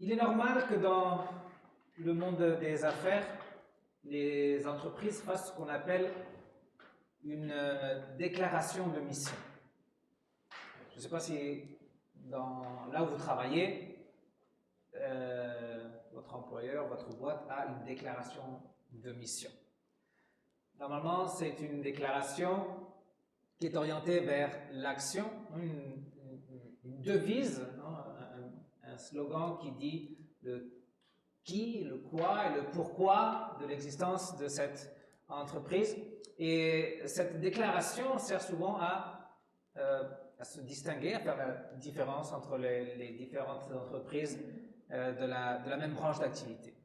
Il est normal que dans le monde des affaires, les entreprises fassent ce qu'on appelle une déclaration de mission. Je ne sais pas si là où vous travaillez, votre employeur, votre boîte a une déclaration de mission. Normalement, c'est une déclaration qui est orientée vers l'action, une devise, un slogan qui dit le qui, le quoi et le pourquoi de l'existence de cette entreprise. Et cette déclaration sert souvent à se distinguer, à faire la différence entre les différentes entreprises de la même branche d'activité.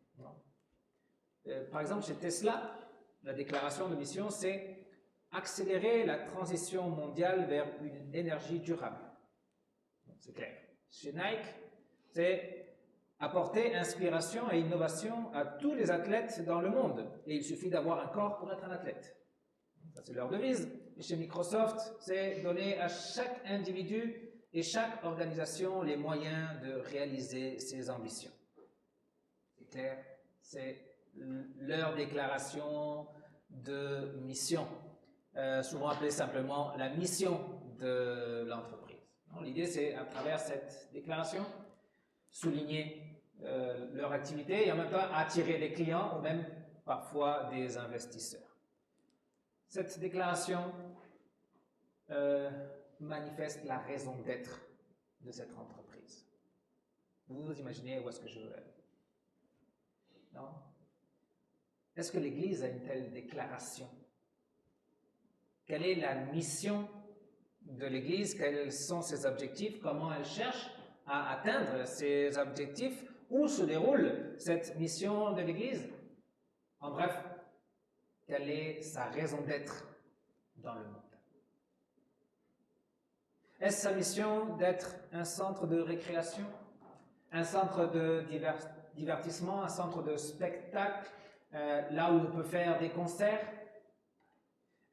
Par exemple, chez Tesla, la déclaration de mission, c'est accélérer la transition mondiale vers une énergie durable. C'est clair. Chez Nike, c'est apporter inspiration et innovation à tous les athlètes dans le monde. Et il suffit d'avoir un corps pour être un athlète. Ça, c'est leur devise. Et chez Microsoft, c'est donner à chaque individu et chaque organisation les moyens de réaliser ses ambitions. C'est clair, c'est leur déclaration de mission, souvent appelée simplement la mission de l'entreprise. L'idée, c'est à travers cette déclaration, souligner leur activité et en même temps attirer des clients ou même parfois des investisseurs. Cette déclaration manifeste la raison d'être de cette entreprise. Vous imaginez où est-ce que je veux aller? Non? Est-ce que l'Église a une telle déclaration? Quelle est la mission de l'Église? Quels sont ses objectifs? Comment elle cherche à atteindre ses objectifs? Où se déroule cette mission de l'Église? En bref, quelle est sa raison d'être dans le monde? Est-ce sa mission d'être un centre de récréation, un centre de divertissement, un centre de spectacle, là où on peut faire des concerts?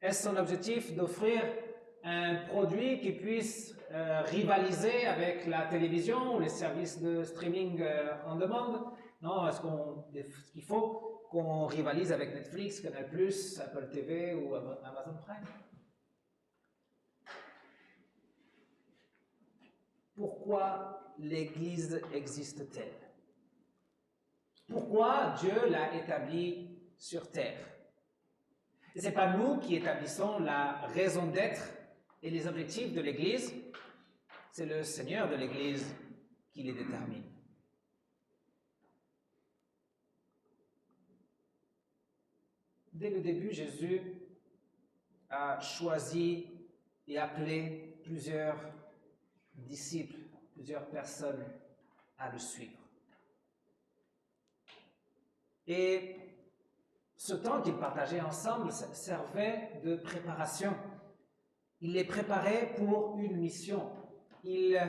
Est-ce son objectif d'offrir un produit qui puisse rivaliser avec la télévision ou les services de streaming en demande? Non, est-ce qu'il faut qu'on rivalise avec Netflix, Canal+, Apple TV ou Amazon Prime? Pourquoi l'Église existe-t-elle? Pourquoi Dieu l'a établie sur terre? Et ce n'est pas nous qui établissons la raison d'être et les objectifs de l'Église, c'est le Seigneur de l'Église qui les détermine. Dès le début, Jésus a choisi et appelé plusieurs disciples, plusieurs personnes à le suivre. Et ce temps qu'ils partageaient ensemble servait de préparation. Il les préparait pour une mission. Il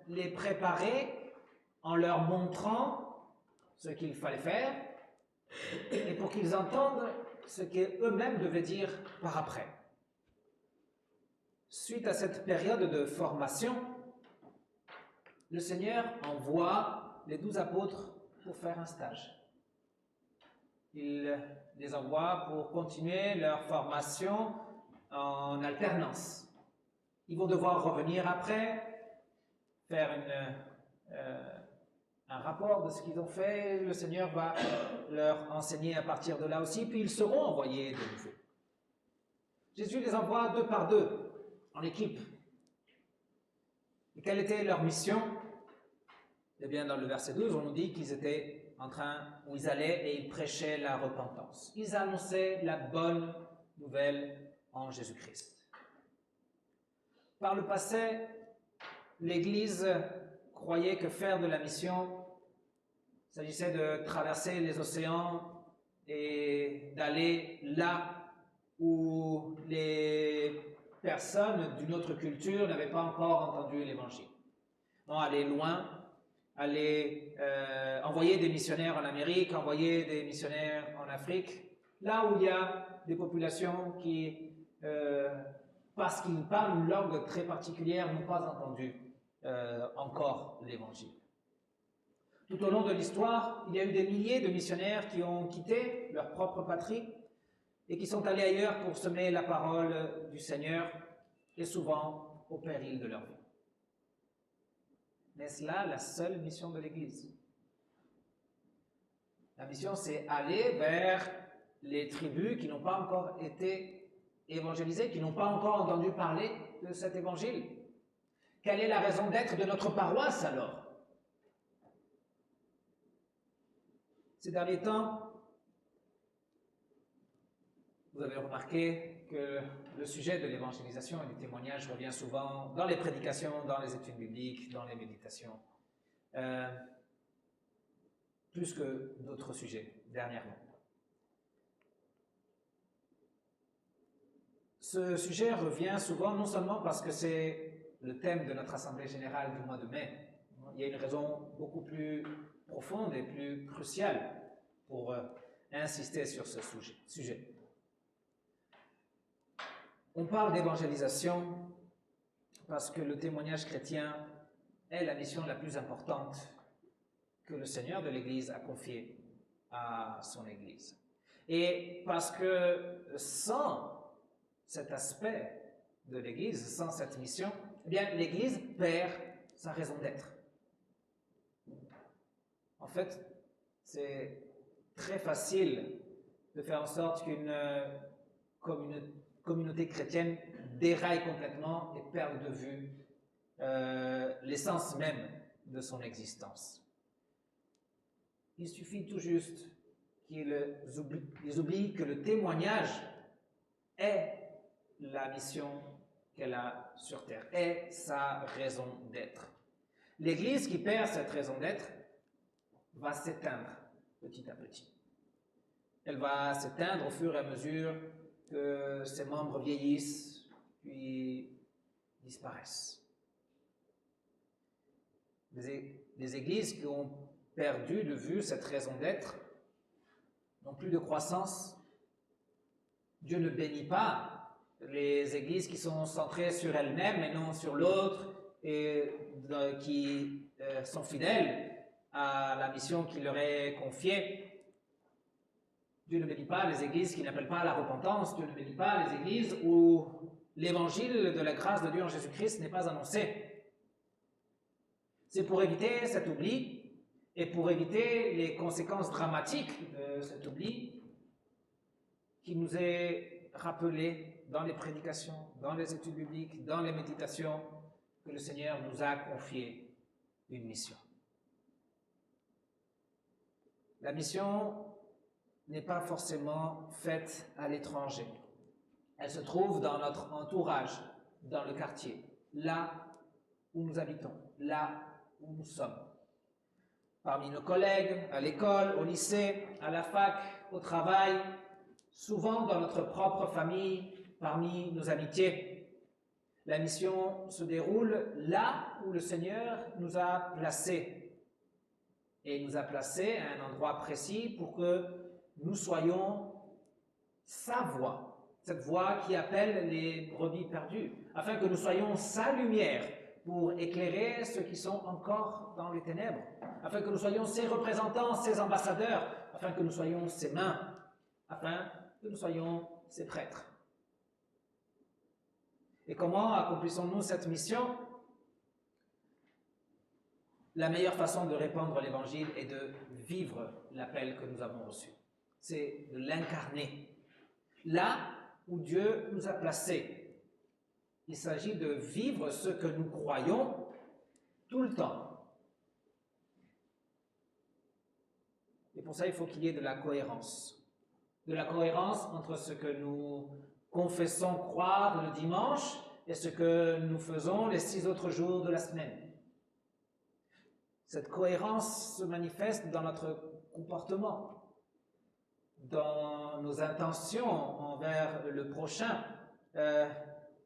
les préparait en leur montrant ce qu'il fallait faire et pour qu'ils entendent ce qu'eux-mêmes devaient dire par après. Suite à cette période de formation, le Seigneur envoie les 12 apôtres pour faire un stage. Il les envoie pour continuer leur formation en alternance. Ils vont devoir revenir après, faire un rapport de ce qu'ils ont fait. Le Seigneur va leur enseigner à partir de là aussi, puis ils seront envoyés de nouveau. Jésus les envoie 2 par 2, en équipe. Et quelle était leur mission? Eh bien, dans le verset 12, on nous dit qu'ils étaient où ils allaient et ils prêchaient la repentance. Ils annonçaient la bonne nouvelle en Jésus-Christ. Par le passé, l'Église croyait que faire de la mission, s'agissait de traverser les océans et d'aller là où les personnes d'une autre culture n'avaient pas encore entendu l'Évangile. Non, aller loin, aller envoyer des missionnaires en Amérique, envoyer des missionnaires en Afrique, là où il y a des populations qui, parce qu'ils parlent une langue très particulière, n'ont pas entendu encore l'Évangile. Tout au long de l'histoire, il y a eu des milliers de missionnaires qui ont quitté leur propre patrie et qui sont allés ailleurs pour semer la parole du Seigneur, et souvent au péril de leur vie. N'est-ce là la seule mission de l'Église? La mission, c'est aller vers les tribus qui n'ont pas encore été évangélisées, qui n'ont pas encore entendu parler de cet évangile. Quelle est la raison d'être de notre paroisse alors? Ces derniers temps, vous avez remarqué que le sujet de l'évangélisation et du témoignage revient souvent dans les prédications, dans les études bibliques, dans les méditations, plus que d'autres sujets dernièrement. Ce sujet revient souvent non seulement parce que c'est le thème de notre Assemblée générale du mois de mai. Il y a une raison beaucoup plus profonde et plus cruciale pour insister sur ce sujet. On parle d'évangélisation parce que le témoignage chrétien est la mission la plus importante que le Seigneur de l'Église a confiée à son Église. Et parce que sans cet aspect de l'Église, sans cette mission, eh bien, l'Église perd sa raison d'être. En fait, c'est très facile de faire en sorte qu'une communauté chrétienne déraille complètement et perde de vue l'essence même de son existence. Il suffit tout juste qu'ils oublient que le témoignage est la mission qu'elle a sur terre, est sa raison d'être. L'Église qui perd cette raison d'être va s'éteindre petit à petit. Elle va s'éteindre au fur et à mesure que ses membres vieillissent puis disparaissent. Les églises qui ont perdu de vue cette raison d'être n'ont plus de croissance. Dieu ne bénit pas les églises qui sont centrées sur elles-mêmes et non sur l'autre et qui sont fidèles à la mission qu'il leur est confiée. Dieu ne bénit pas les églises qui n'appellent pas à la repentance. Dieu ne bénit pas les églises où l'évangile de la grâce de Dieu en Jésus-Christ n'est pas annoncé. C'est pour éviter cet oubli et pour éviter les conséquences dramatiques de cet oubli qui nous est rappelé dans les prédications, dans les études bibliques, dans les méditations, que le Seigneur nous a confié une mission. La mission n'est pas forcément faite à l'étranger. Elle se trouve dans notre entourage, dans le quartier, là où nous habitons, là où nous sommes. Parmi nos collègues, à l'école, au lycée, à la fac, au travail, souvent dans notre propre famille, parmi nos amitiés. La mission se déroule là où le Seigneur nous a placés. Et il nous a placés à un endroit précis pour que nous soyons sa voix, cette voix qui appelle les brebis perdues, afin que nous soyons sa lumière pour éclairer ceux qui sont encore dans les ténèbres, afin que nous soyons ses représentants, ses ambassadeurs, afin que nous soyons ses mains, afin que nous soyons ses prêtres. Et comment accomplissons-nous cette mission? La meilleure façon de répandre l'Évangile est de vivre l'appel que nous avons reçu. C'est de l'incarner. Là où Dieu nous a placés, il s'agit de vivre ce que nous croyons tout le temps. Et pour ça, il faut qu'il y ait de la cohérence. De la cohérence entre ce que nous confessons croire le dimanche et ce que nous faisons les 6 autres jours de la semaine. Cette cohérence se manifeste dans notre comportement, dans nos intentions envers le prochain,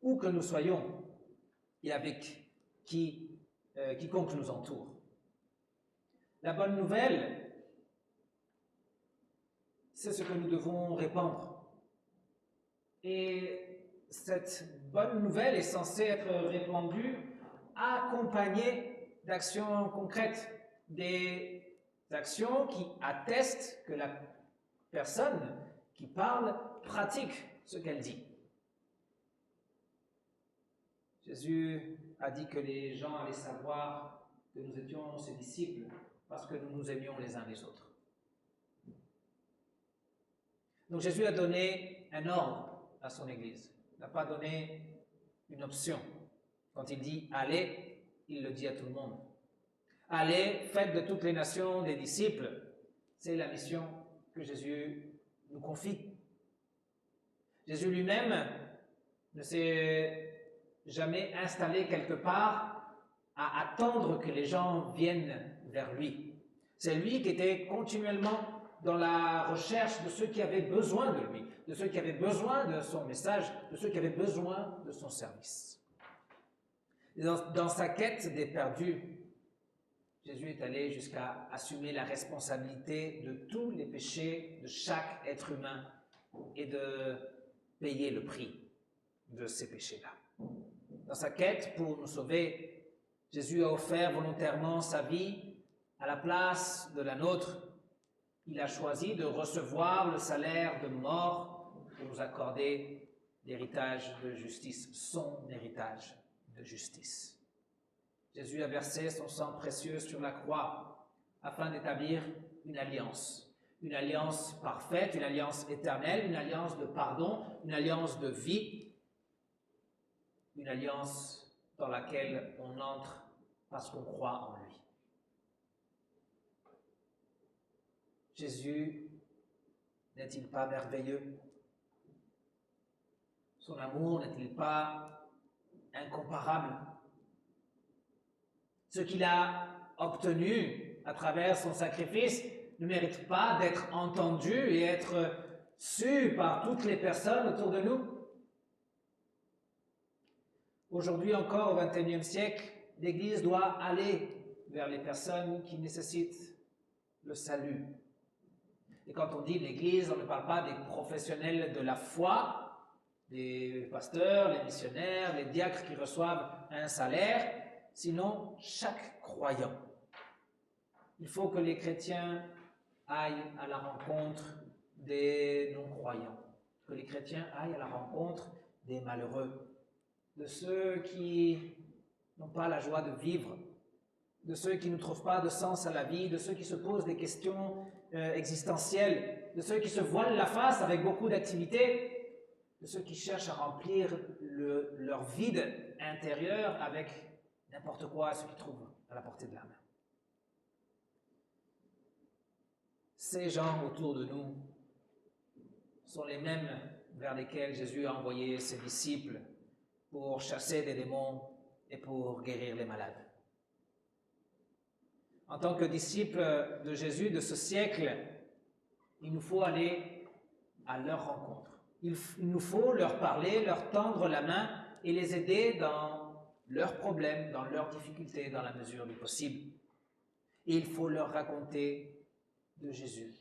où que nous soyons et avec quiconque nous entoure. La bonne nouvelle, c'est ce que nous devons répandre. Et cette bonne nouvelle est censée être répandue, accompagnée d'actions concrètes, des Des actions qui attestent que la personne qui parle pratique ce qu'elle dit. Jésus a dit que les gens allaient savoir que nous étions ses disciples parce que nous nous aimions les uns les autres. Donc Jésus a donné un ordre à son Église. Il n'a pas donné une option. Quand il dit « allez », il le dit à tout le monde. « Allez, faites de toutes les nations des disciples ». C'est la mission que Jésus nous confie. Jésus lui-même ne s'est jamais installé quelque part à attendre que les gens viennent vers lui. C'est lui qui était continuellement dans la recherche de ceux qui avaient besoin de lui, de ceux qui avaient besoin de son message, de ceux qui avaient besoin de son service. Et dans sa quête des perdus, Jésus est allé jusqu'à assumer la responsabilité de tous les péchés de chaque être humain et de payer le prix de ces péchés-là. Dans sa quête pour nous sauver, Jésus a offert volontairement sa vie à la place de la nôtre. Il a choisi de recevoir le salaire de mort pour nous accorder l'héritage de justice, son héritage de justice. Jésus a versé son sang précieux sur la croix afin d'établir une alliance parfaite, une alliance éternelle, une alliance de pardon, une alliance de vie, une alliance dans laquelle on entre parce qu'on croit en lui. Jésus n'est-il pas merveilleux? Son amour n'est-il pas incomparable? Ce qu'il a obtenu à travers son sacrifice ne mérite pas d'être entendu et être su par toutes les personnes autour de nous. Aujourd'hui encore, au XXIe siècle, l'Église doit aller vers les personnes qui nécessitent le salut. Et quand on dit l'Église, on ne parle pas des professionnels de la foi, les pasteurs, les missionnaires, les diacres qui reçoivent un salaire, sinon chaque croyant. Il faut que les chrétiens aillent à la rencontre des non-croyants, que les chrétiens aillent à la rencontre des malheureux, de ceux qui n'ont pas la joie de vivre, de ceux qui ne trouvent pas de sens à la vie, de ceux qui se posent des questions existentielles, de ceux qui se voilent la face avec beaucoup d'activités, de ceux qui cherchent à remplir leur vide intérieur avec n'importe quoi, ce qu'ils trouvent à la portée de la main. Ces gens autour de nous sont les mêmes vers lesquels Jésus a envoyé ses disciples pour chasser des démons et pour guérir les malades. En tant que disciples de Jésus de ce siècle, il nous faut aller à leur rencontre. Il nous faut leur parler, leur tendre la main et les aider dans leurs problèmes, dans leurs difficultés, dans la mesure du possible. Et il faut leur raconter de Jésus.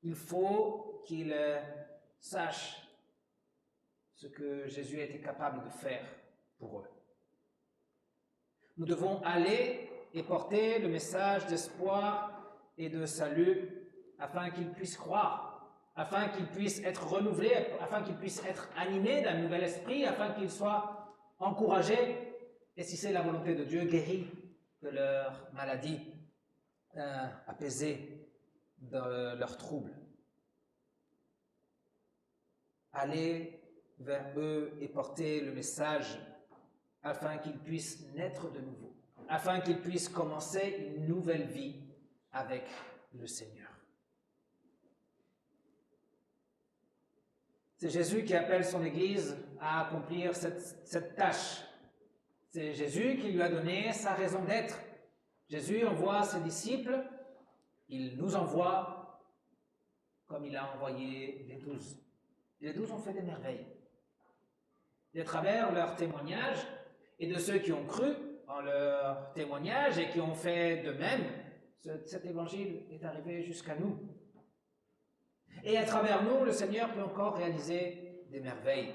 Il faut qu'ils sachent ce que Jésus a été capable de faire pour eux. Nous devons aller et porter le message d'espoir et de salut afin qu'ils puissent croire, afin qu'ils puissent être renouvelés, afin qu'ils puissent être animés d'un nouvel esprit, afin qu'ils soient encouragés et, si c'est la volonté de Dieu, guéris de leur maladie, apaisés de leurs troubles. Allez vers eux et porter le message afin qu'ils puissent naître de nouveau, afin qu'ils puissent commencer une nouvelle vie avec le Seigneur. C'est Jésus qui appelle son Église à accomplir cette tâche. C'est Jésus qui lui a donné sa raison d'être. Jésus envoie ses disciples, il nous envoie comme il a envoyé les 12. Les 12 ont fait des merveilles. Et à travers leur témoignage, et de ceux qui ont cru en leur témoignage et qui ont fait de même, cet évangile est arrivé jusqu'à nous. Et à travers nous, le Seigneur peut encore réaliser des merveilles.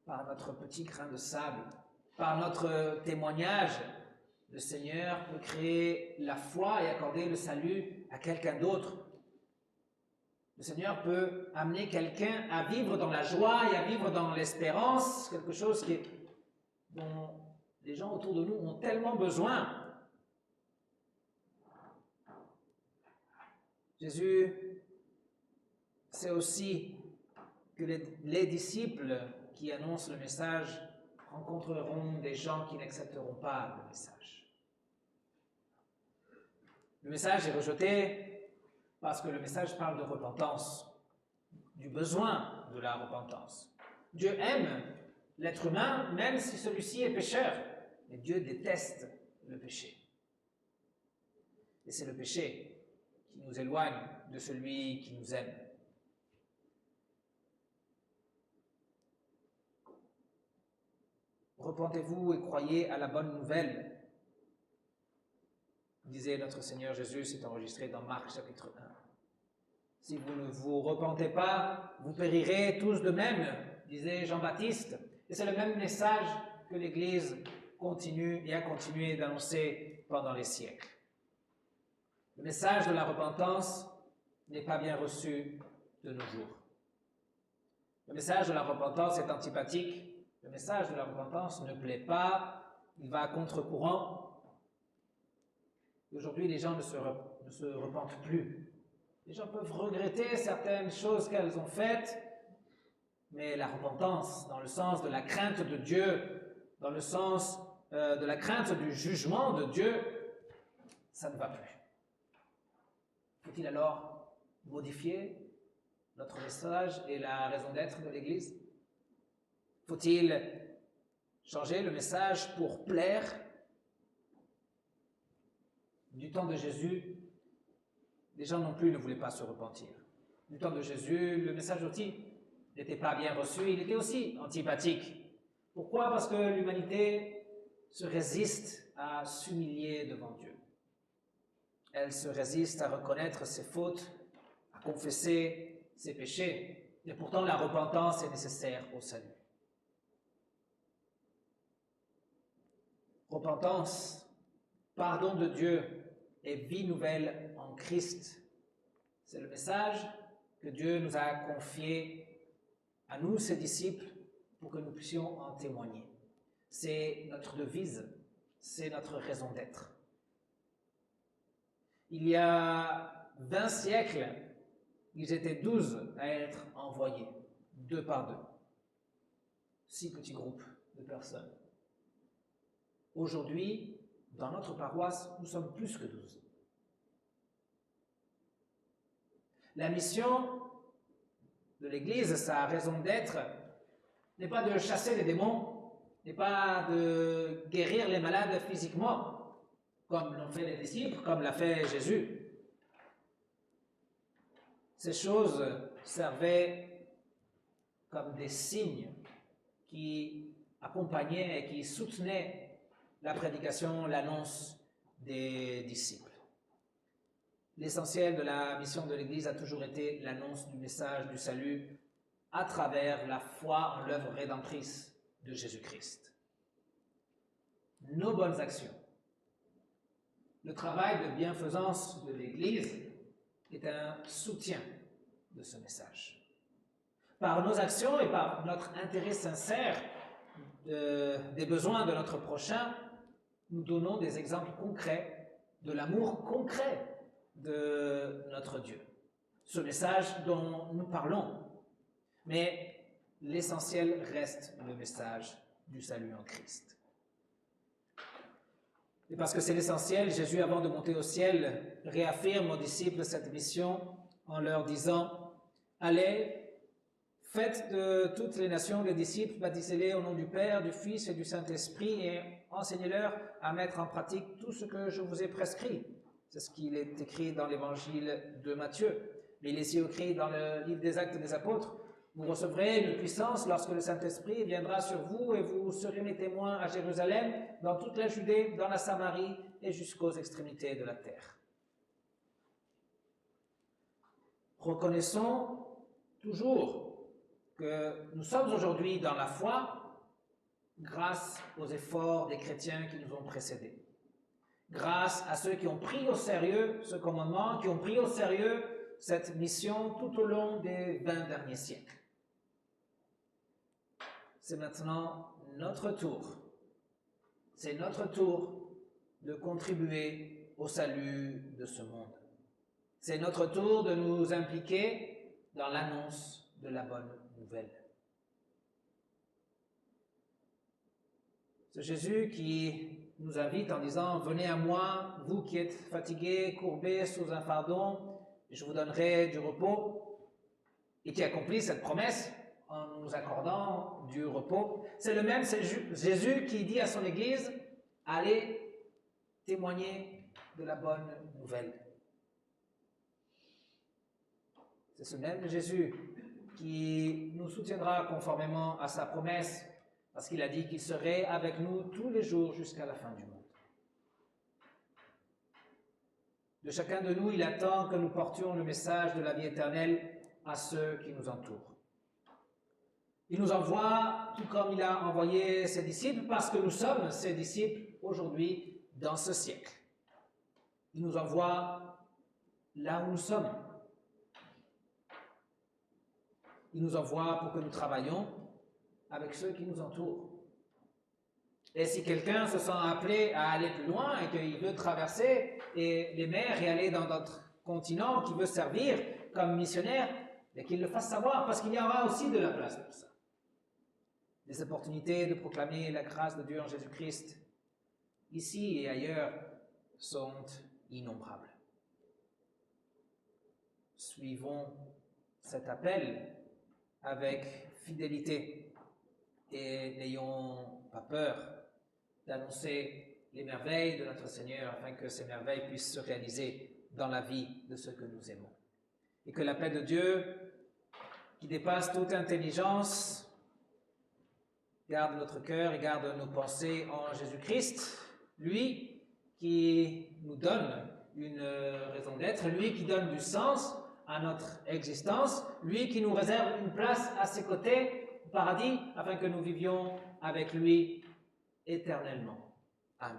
Par notre petit grain de sable, par notre témoignage, le Seigneur peut créer la foi et accorder le salut à quelqu'un d'autre. Le Seigneur peut amener quelqu'un à vivre dans la joie et à vivre dans l'espérance, quelque chose dont les gens autour de nous ont tellement besoin. Jésus sait aussi que les disciples qui annoncent le message rencontreront des gens qui n'accepteront pas le message. Le message est rejeté parce que le message parle de repentance, du besoin de la repentance. Dieu aime l'être humain, même si celui-ci est pécheur, mais Dieu déteste le péché. Et c'est le péché qui nous éloigne de celui qui nous aime. Repentez-vous et croyez à la bonne nouvelle, disait notre Seigneur Jésus, c'est enregistré dans Marc chapitre 1. Si vous ne vous repentez pas, vous périrez tous de même, disait Jean-Baptiste. Et c'est le même message que l'Église continue et a continué d'annoncer pendant les siècles. Le message de la repentance n'est pas bien reçu de nos jours. Le message de la repentance est antipathique. Le message de la repentance ne plaît pas, il va à contre-courant. Aujourd'hui, les gens ne se repentent plus. Les gens peuvent regretter certaines choses qu'elles ont faites, mais la repentance, dans le sens de la crainte de Dieu, dans le sens de la crainte du jugement de Dieu, ça ne va plus. Faut-il alors modifier notre message et la raison d'être de l'Église? Faut-il changer le message pour plaire? Du temps de Jésus, les gens non plus ne voulaient pas se repentir. Du temps de Jésus, le message aussi n'était pas bien reçu, il était aussi antipathique. Pourquoi? Parce que l'humanité se résiste à s'humilier devant Dieu. Elle se résiste à reconnaître ses fautes, à confesser ses péchés. Et pourtant, la repentance est nécessaire au salut. Repentance, pardon de Dieu et vie nouvelle en Christ. C'est le message que Dieu nous a confié à nous, ses disciples, pour que nous puissions en témoigner. C'est notre devise, c'est notre raison d'être. Il y a 20 siècles, ils étaient 12 à être envoyés, 2 par 2. 6 petits groupes de personnes. Aujourd'hui, dans notre paroisse, nous sommes plus que 12. La mission de l'Église, sa raison d'être, n'est pas de chasser les démons, n'est pas de guérir les malades physiquement, comme l'ont fait les disciples, comme l'a fait Jésus. Ces choses servaient comme des signes qui accompagnaient et qui soutenaient la prédication, l'annonce des disciples. L'essentiel de la mission de l'Église a toujours été l'annonce du message du salut à travers la foi en l'œuvre rédemptrice de Jésus-Christ. Nos bonnes actions, le travail de bienfaisance de l'Église est un soutien de ce message. Par nos actions et par notre intérêt sincère des besoins de notre prochain, nous donnons des exemples concrets de l'amour concret de notre Dieu. Ce message dont nous parlons. Mais l'essentiel reste le message du salut en Christ. Et parce que c'est l'essentiel, Jésus, avant de monter au ciel, réaffirme aux disciples cette mission en leur disant « Allez, faites de toutes les nations des disciples, baptisez-les au nom du Père, du Fils et du Saint-Esprit et enseignez-leur à mettre en pratique tout ce que je vous ai prescrit. » C'est ce qu'il est écrit dans l'évangile de Matthieu. Mais il est aussi écrit dans le livre des Actes des Apôtres. Vous recevrez une puissance lorsque le Saint-Esprit viendra sur vous et vous serez mes témoins à Jérusalem, dans toute la Judée, dans la Samarie et jusqu'aux extrémités de la terre. Reconnaissons toujours que nous sommes aujourd'hui dans la foi grâce aux efforts des chrétiens qui nous ont précédés. grâce à ceux qui ont pris au sérieux ce commandement, qui ont pris au sérieux cette mission tout au long des 20 derniers siècles. C'est maintenant notre tour. C'est notre tour de contribuer au salut de ce monde. C'est notre tour de nous impliquer dans l'annonce de la bonne nouvelle. C'est Jésus qui nous invite en disant « Venez à moi, vous qui êtes fatigués, courbés sous un fardeau, je vous donnerai du repos. » Et qui accomplit cette promesse en nous accordant du repos. C'est le même Jésus qui dit à son Église « Allez témoigner de la bonne nouvelle. » C'est ce même Jésus qui nous soutiendra conformément à sa promesse, parce qu'il a dit qu'il serait avec nous tous les jours jusqu'à la fin du monde. De chacun de nous, il attend que nous portions le message de la vie éternelle à ceux qui nous entourent. Il nous envoie, tout comme il a envoyé ses disciples, parce que nous sommes ses disciples aujourd'hui dans ce siècle. Il nous envoie là où nous sommes. Il nous envoie pour que nous travaillions avec ceux qui nous entourent. Et si quelqu'un se sent appelé à aller plus loin et qu'il veut traverser les mers et aller dans d'autres continents, qui veut servir comme missionnaire, qu'il le fasse savoir, parce qu'il y aura aussi de la place pour ça. Les opportunités de proclamer la grâce de Dieu en Jésus-Christ, ici et ailleurs, sont innombrables. Suivons cet appel avec fidélité et n'ayons pas peur d'annoncer les merveilles de notre Seigneur afin que ces merveilles puissent se réaliser dans la vie de ceux que nous aimons. Et que la paix de Dieu, qui dépasse toute intelligence, garde notre cœur et garde nos pensées en Jésus-Christ, lui qui nous donne une raison d'être, lui qui donne du sens à notre existence, lui qui nous réserve une place à ses côtés au paradis afin que nous vivions avec lui éternellement. Amen.